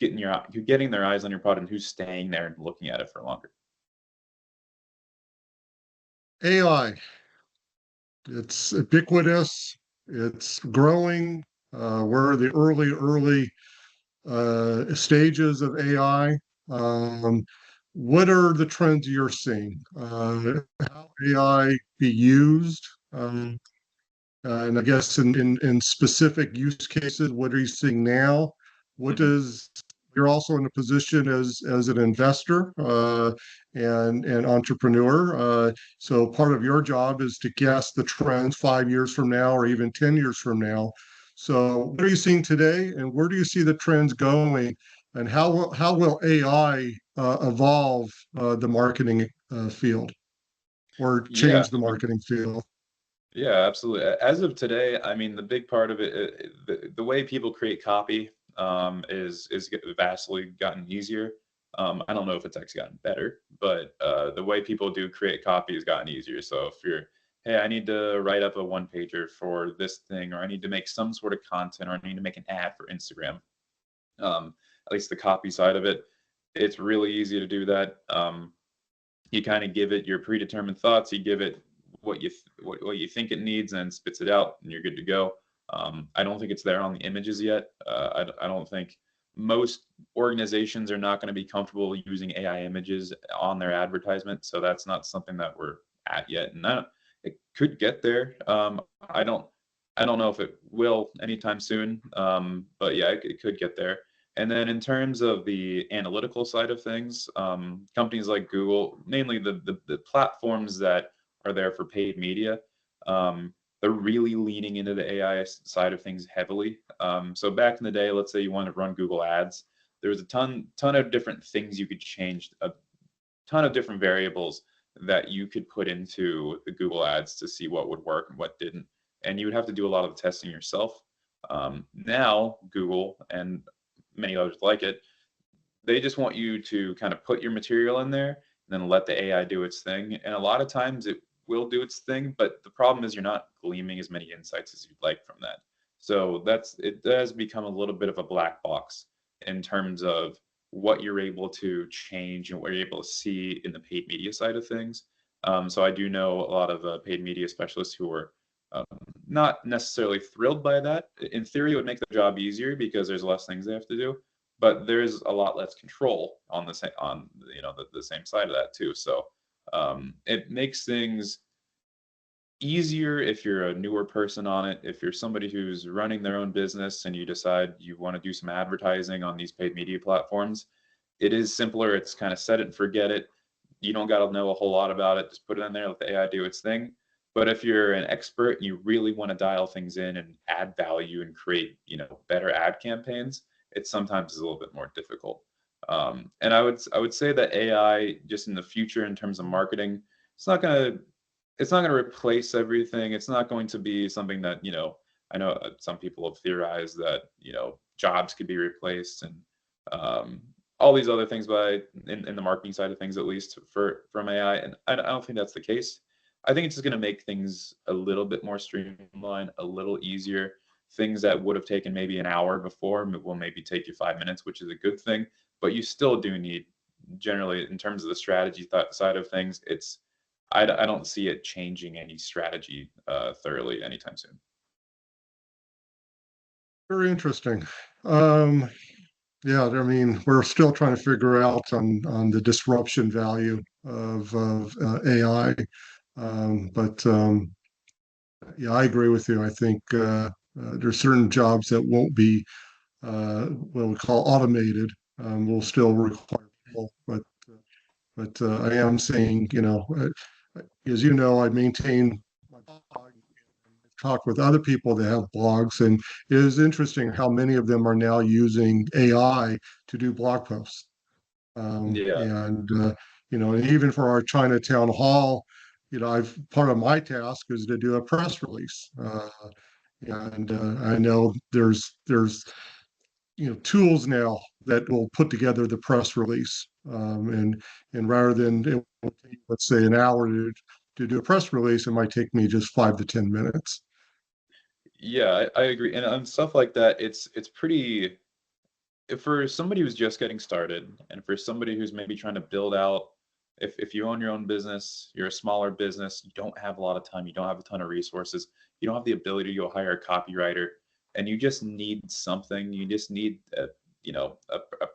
getting their eyes on your product and who's staying there and looking at it for longer. AI, it's ubiquitous, it's growing. We're the early stages of AI. What are the trends you're seeing? How AI be used? And I guess in specific use cases, what are you seeing now? What Mhm. does You're also in a position as an investor and entrepreneur. So part of your job is to guess the trends 5 years from now or even 10 years from now. So what are you seeing today, and where do you see the trends going? And how will AI evolve the marketing field or Yeah, change the marketing field? yeah, absolutely. As of today, I mean, the big part of it, the way people create copy, is vastly gotten easier. I don't know if it's actually gotten better, but the way people do create copy has gotten easier. So if hey, I need to write up a one pager for this thing, or I need to make some sort of content, or I need to make an ad for Instagram. At least the copy side of it, it's really easy to do that. You kind of give it your predetermined thoughts, you give it what you think it needs, and spits it out, and you're good to go. I don't think it's there on the images yet. I don't think most organizations are not going to be comfortable using AI images on their advertisement, so that's not something that we're at yet. And It could get there. I don't I don't know if it will anytime soon. But yeah, it could get there. And then in terms of the analytical side of things, companies like Google, mainly the platforms that are there for paid media, they're really leaning into the AI side of things heavily. So back in the day, let's say you wanted to run Google Ads, there was a ton of different things you could change, a ton of different variables that you could put into the Google Ads to see what would work and what didn't. And you would have to do a lot of the testing yourself. Now, Google and many others like it, they just want you to kind of put your material in there and then let the AI do its thing. And a lot of times it will do its thing, but the problem is you're not gleaming as many insights as you'd like from that. So it does become a little bit of a black box in terms of what you're able to change and what you're able to see in the paid media side of things. So I do know a lot of paid media specialists who are um, not necessarily thrilled by that. In theory, it would make the job easier because there's less things they have to do, but there's a lot less control on the same on the same side of that too. So it makes things easier if you're a newer person on it. If you're somebody who's running their own business and you decide you want to do some advertising on these paid media platforms, it is simpler. It's kind of set it and forget it. You don't got to know a whole lot about it. Just put it in there, let the AI do its thing. But if you're an expert and you really want to dial things in and add value and create, better ad campaigns, it sometimes is a little bit more difficult. And I would say that AI just in the future in terms of marketing, it's not gonna it's not gonna replace everything. It's not going to be something that, I know some people have theorized that, jobs could be replaced and um, all these other things in the marketing side of things, at least from AI. And I don't think that's the case. I think it's just going to make things a little bit more streamlined, a little easier. Things that would have taken maybe an hour before will maybe take you 5 minutes, which is a good thing. But you still do need, generally, in terms of the strategy side of things, I don't see it changing any strategy thoroughly anytime soon. Very interesting. Yeah, I mean, we're still trying to figure out on the disruption value of AI. But yeah, I agree with you. I think there's certain jobs that won't be what we call automated. Will still require people, but I am saying, as you know, I maintain my blog, talk with other people that have blogs, and it is interesting how many of them are now using AI to do blog posts. Yeah. And even for our Chinatown Hall, I've part of my task is to do a press release. And I know there's tools now that will put together the press release. And rather than it will take, let's say, an hour to do a press release, it might take me just 5 to 10 minutes. Yeah, I agree. And on stuff like that, it's pretty for somebody who's just getting started and for somebody who's maybe trying to build out, if you own your own business, you're a smaller business, you don't have a lot of time, you don't have a ton of resources, you don't have the ability to go hire a copywriter, and you just need something, you just need a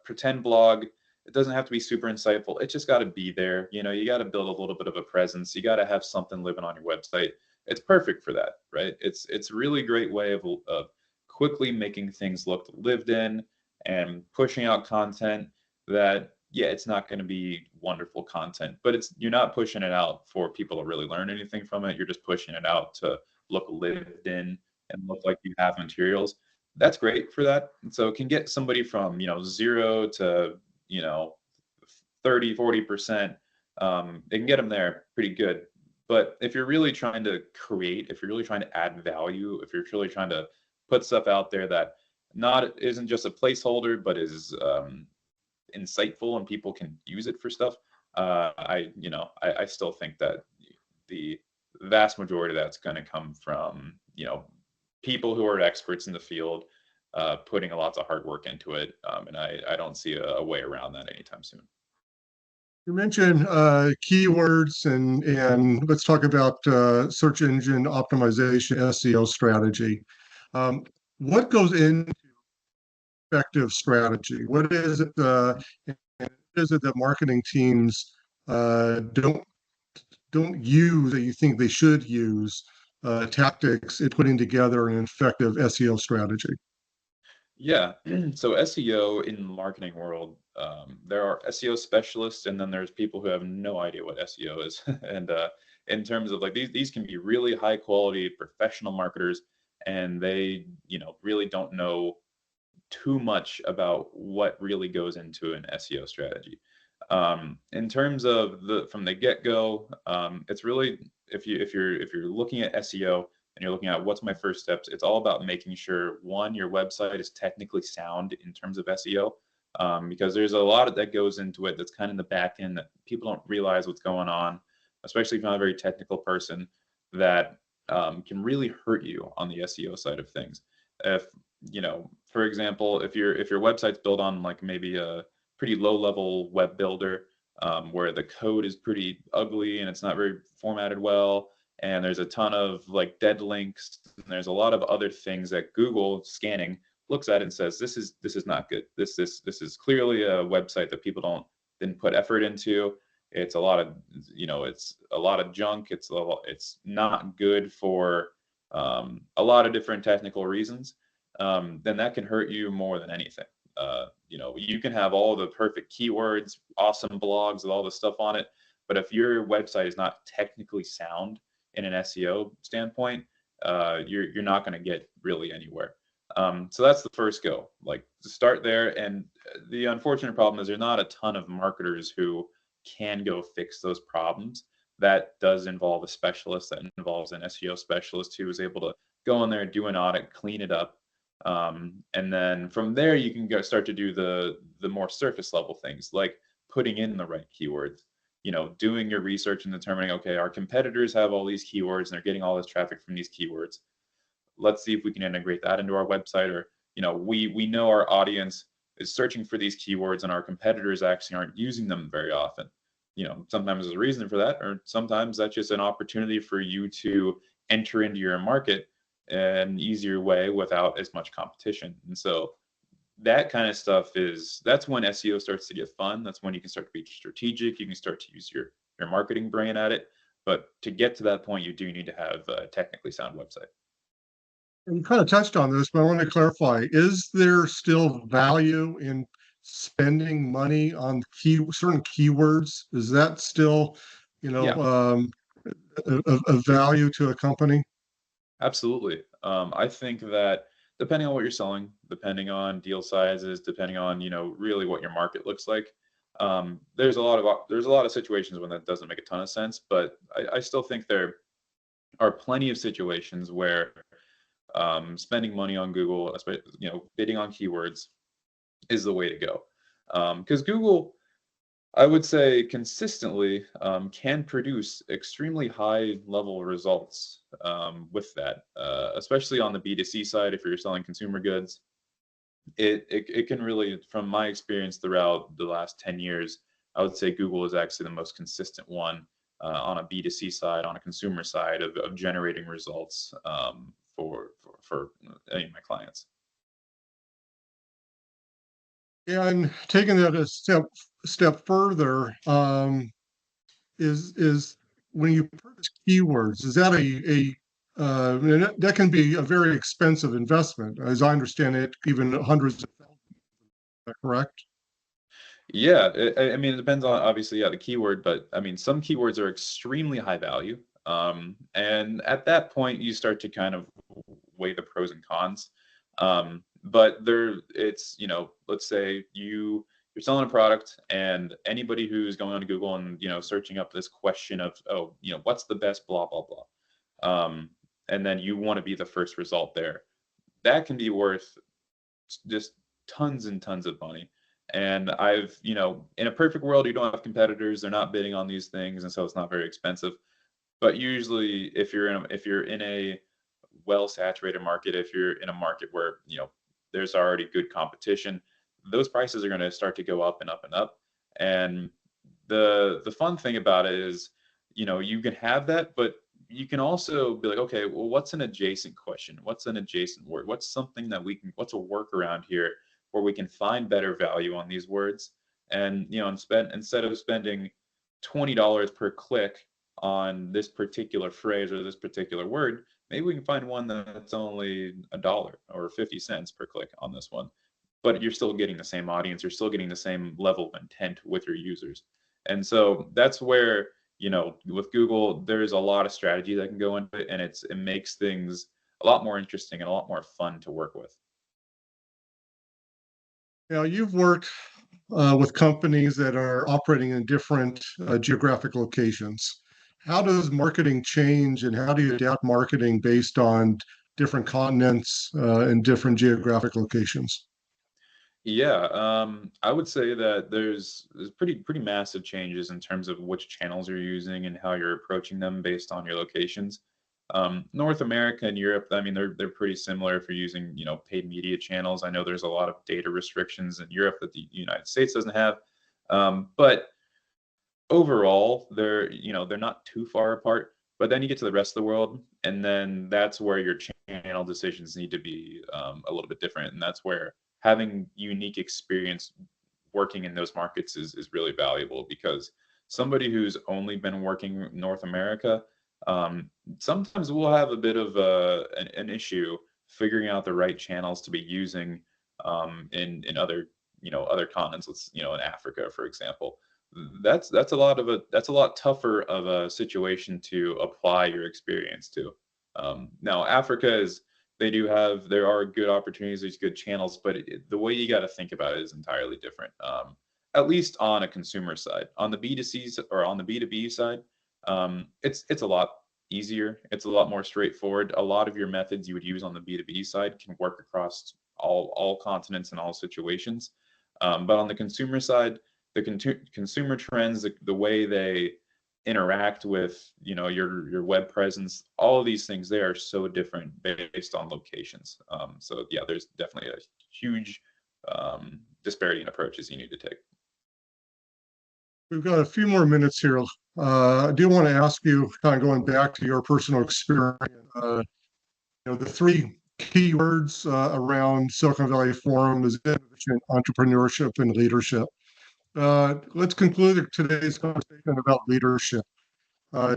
pretend blog. It doesn't have to be super insightful. It just got to be there. You got to build a little bit of a presence. You got to have something living on your website. It's perfect for that, right? It's a really great way of quickly making things look lived in and pushing out content that, yeah, it's not going to be wonderful content, but you're not pushing it out for people to really learn anything from it. You're just pushing it out to look lived in and look like you have materials. That's great for that. And so it can get somebody from, 0 to, you know 30-40%. It can get them there pretty good. But if you're really trying to create, if you're really trying to add value, if you're truly trying to put stuff out there that not isn't just a placeholder, but is insightful and people can use it for stuff. I still think that the vast majority of that's going to come from people who are experts in the field, putting a lots of hard work into it, and I don't see a way around that anytime soon. You mentioned keywords, and let's talk about search engine optimization, SEO strategy. What goes into effective strategy? What is it that marketing teams don't don't use that you think they should use tactics in putting together an effective SEO strategy? Yeah. So SEO in the marketing world, there are SEO specialists, and then there's people who have no idea what SEO is. And in terms of like these can be really high quality professional marketers, and they, really don't know too much about what really goes into an SEO strategy. In terms of the from the get-go, it's really if you're looking at SEO and you're looking at what's my first steps, it's all about making sure one, your website is technically sound in terms of SEO, because there's a lot that goes into it that's kind of in the back end that people don't realize what's going on, especially if you're not a very technical person, that can really hurt you on the SEO side of things. If for example, if your website's built on like maybe a pretty low level web builder, where the code is pretty ugly and it's not very formatted well, and there's a ton of like dead links, and there's a lot of other things that Google scanning looks at and says this is not good. This is clearly a website that people didn't put effort into. It's a lot of it's a lot of junk. It's not good for a lot of different technical reasons. Then that can hurt you more than anything. You can have all the perfect keywords, awesome blogs with all the stuff on it, but if your website is not technically sound in an SEO standpoint, you're not going to get really anywhere. So that's the first go. Like start there, and the unfortunate problem is there's not a ton of marketers who can go fix those problems. That does involve a specialist. That involves an SEO specialist who is able to go in there, do an audit, clean it up, and then from there you can start to do the more surface level things like putting in the right keywords, doing your research and determining, okay, our competitors have all these keywords and they're getting all this traffic from these keywords. Let's see if we can integrate that into our website. Or we know our audience is searching for these keywords and our competitors actually aren't using them very often. Sometimes there's a reason for that, or sometimes that's just an opportunity for you to enter into your market an easier way without as much competition. And so that kind of stuff that's when SEO starts to get fun. That's when you can start to be strategic. You can start to use your marketing brain at it. But to get to that point, you do need to have a technically sound website. And you kind of touched on this, but I want to clarify, is there still value in spending money on certain keywords? Is that still, you know, Yeah, a value to a company? absolutely. I think that depending on what you're selling, depending on deal sizes, depending on really what your market looks like, there's a lot of situations when that doesn't make a ton of sense. But I still think there are plenty of situations where spending money on Google, bidding on keywords, is the way to go. Because Google, I would say, consistently can produce extremely high level results with that, especially on the B2C side. If you're selling consumer goods, it can really, from my experience throughout the last 10 years, I would say Google is actually the most consistent one on a B2C side, on a consumer side of generating results for any of my clients. Yeah, and taking that a step further, is when you purchase keywords, is that and that can be a very expensive investment, as I understand it, even hundreds of thousands, is that correct? Yeah, I mean, it depends on obviously, yeah, the keyword, but I mean, some keywords are extremely high value. And at that point, you start to kind of weigh the pros and cons. But it's, let's say you're selling a product, and anybody who's going on Google and, searching up this question of, oh, what's the best blah, blah, blah. And then you want to be the first result there. That can be worth just tons and tons of money. And in a perfect world, you don't have competitors. They're not bidding on these things, and so it's not very expensive. But usually, if you're in a well saturated market, if you're in a market where there's already good competition, those prices are going to start to go up and up and up. And the fun thing about it is, you can have that, but you can also be like, okay, well, what's an adjacent question? What's an adjacent word? What's something that what's a workaround here where we can find better value on these words? And, and instead of spending $20 per click on this particular phrase or this particular word, maybe we can find one that's only $1 or 50 cents per click on this one. But you're still getting the same audience, you're still getting the same level of intent with your users. And so that's where, with Google, there's a lot of strategy that can go into it, and it makes things a lot more interesting and a lot more fun to work with. Now, you've worked with companies that are operating in different geographic locations. How does marketing change, and how do you adapt marketing based on different continents and different geographic locations? Yeah, I would say that there's pretty massive changes in terms of which channels you're using and how you're approaching them based on your locations. North America and Europe, I mean, they're pretty similar if you're using, paid media channels. I know there's a lot of data restrictions in Europe that the United States doesn't have. But overall, they're not too far apart. But then you get to the rest of the world, and then that's where your channel decisions need to be a little bit different, and that's where having unique experience working in those markets is really valuable, because somebody who's only been working North America, sometimes we'll have a bit of an issue figuring out the right channels to be using in other other continents. Let's in Africa, for example. That's a lot tougher of a situation to apply your experience to. Now, Africa is there are good opportunities, there's good channels, but the way you got to think about it is entirely different. At least on a consumer side, on the B2C or on the B2B side, it's a lot easier. It's a lot more straightforward. A lot of your methods you would use on the B2B side can work across all continents and all situations. But on the consumer side, the consumer trends, the way they interact with your web presence, all of these things, they are so different based on locations. So yeah, there's definitely a huge disparity in approaches you need to take. We've got a few more minutes here. I do want to ask you, kind of going back to your personal experience, the three keywords around Silicon Valley Forum is innovation, entrepreneurship, and leadership. Let's conclude today's conversation about leadership.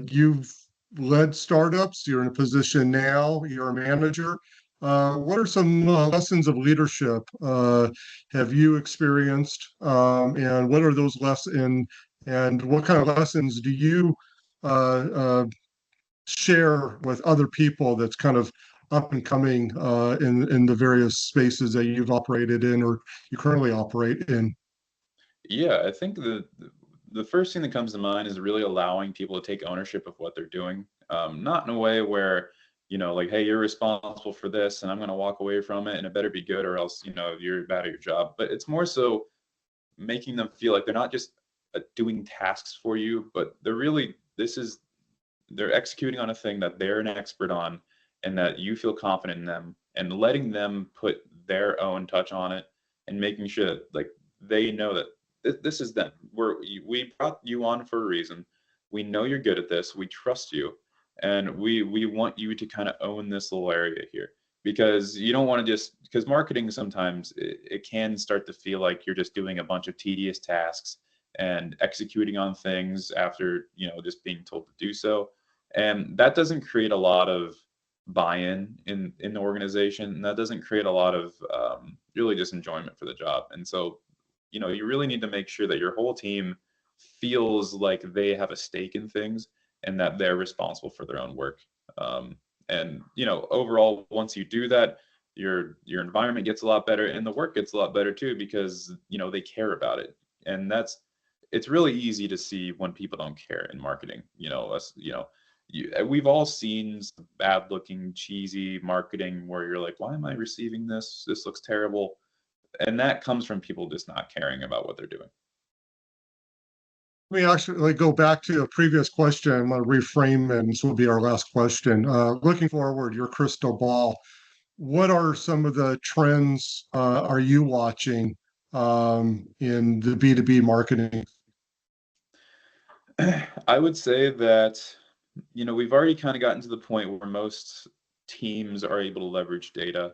You've led startups, you're in a position now, you're a manager. What are some lessons of leadership have you experienced, and what are those lessons, and what kind of lessons do you uh, uh, share with other people that's kind of up and coming in the various spaces that you've operated in or you currently operate in? Yeah, I think the first thing that comes to mind is really allowing people to take ownership of what they're doing. Not in a way where, like, hey, you're responsible for this and I'm going to walk away from it and it better be good or else, you're bad at your job. But it's more so making them feel like they're not just doing tasks for you, but they're executing on a thing that they're an expert on and that you feel confident in them, and letting them put their own touch on it and making sure that, like, they know that this is them. We brought you on for a reason. We know you're good at this. We trust you, and we want you to kind of own this little area here, because you don't want to just, because marketing sometimes it can start to feel like you're just doing a bunch of tedious tasks and executing on things after just being told to do so, and that doesn't create a lot of buy-in in the organization, and that doesn't create a lot of really just enjoyment for the job. And so you really need to make sure that your whole team feels like they have a stake in things and that they're responsible for their own work. And overall, once you do that, your environment gets a lot better and the work gets a lot better too, because they care about it. And it's really easy to see when people don't care in marketing. We've all seen some bad looking cheesy marketing where you're like, why am I receiving this? This looks terrible. And that comes from people just not caring about what they're doing. Let me actually go back to a previous question. I'm going to reframe it, and this will be our last question. Looking forward, your crystal ball, what are some of the trends are you watching in the B2B marketing? I would say that, we've already kind of gotten to the point where most teams are able to leverage data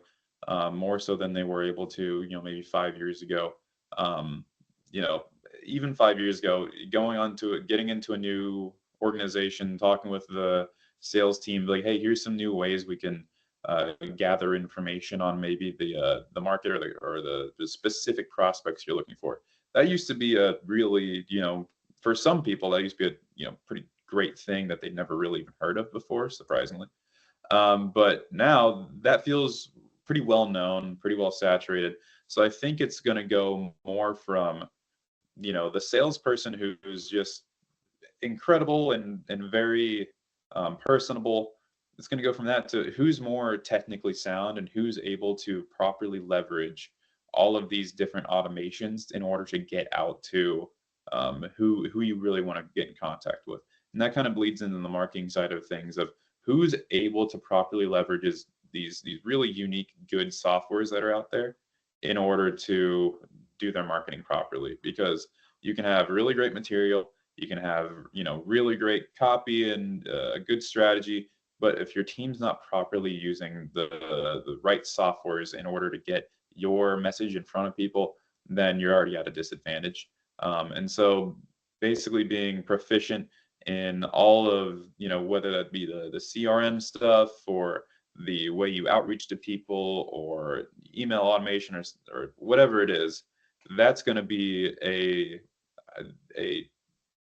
more so than they were able to, maybe 5 years ago. Um, you know, Even 5 years ago, getting into a new organization, talking with the sales team, like, hey, here's some new ways we can gather information on maybe the market or the specific prospects you're looking for. That used to be a really, for some people, that used to be a pretty great thing that they'd never really even heard of before, surprisingly. But now that feels pretty well known, pretty well saturated. So I think it's going to go more from, the salesperson who's just incredible and very personable. It's going to go from that to who's more technically sound and who's able to properly leverage all of these different automations in order to get out to who you really want to get in contact with. And that kind of bleeds into the marketing side of things of who's able to properly leverage these really unique, good softwares that are out there in order to do their marketing properly. Because you can have really great material, you can have really great copy and a good strategy, but if your team's not properly using the right softwares in order to get your message in front of people, then you're already at a disadvantage. And so basically being proficient in all of, whether that be the CRM stuff or the way you outreach to people or email automation or whatever it is, that's going to be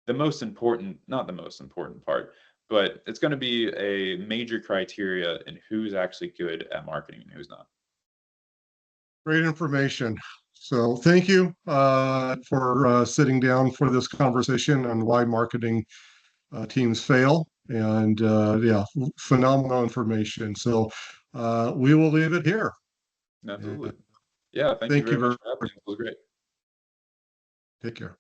the most important, not the most important part, but it's going to be a major criteria in who's actually good at marketing and who's not. Great information. So thank you for sitting down for this conversation on why marketing teams fail. And yeah, phenomenal information. So we will leave it here. Absolutely. Yeah, thank you Thank very you much very for having me. It was great. Take care.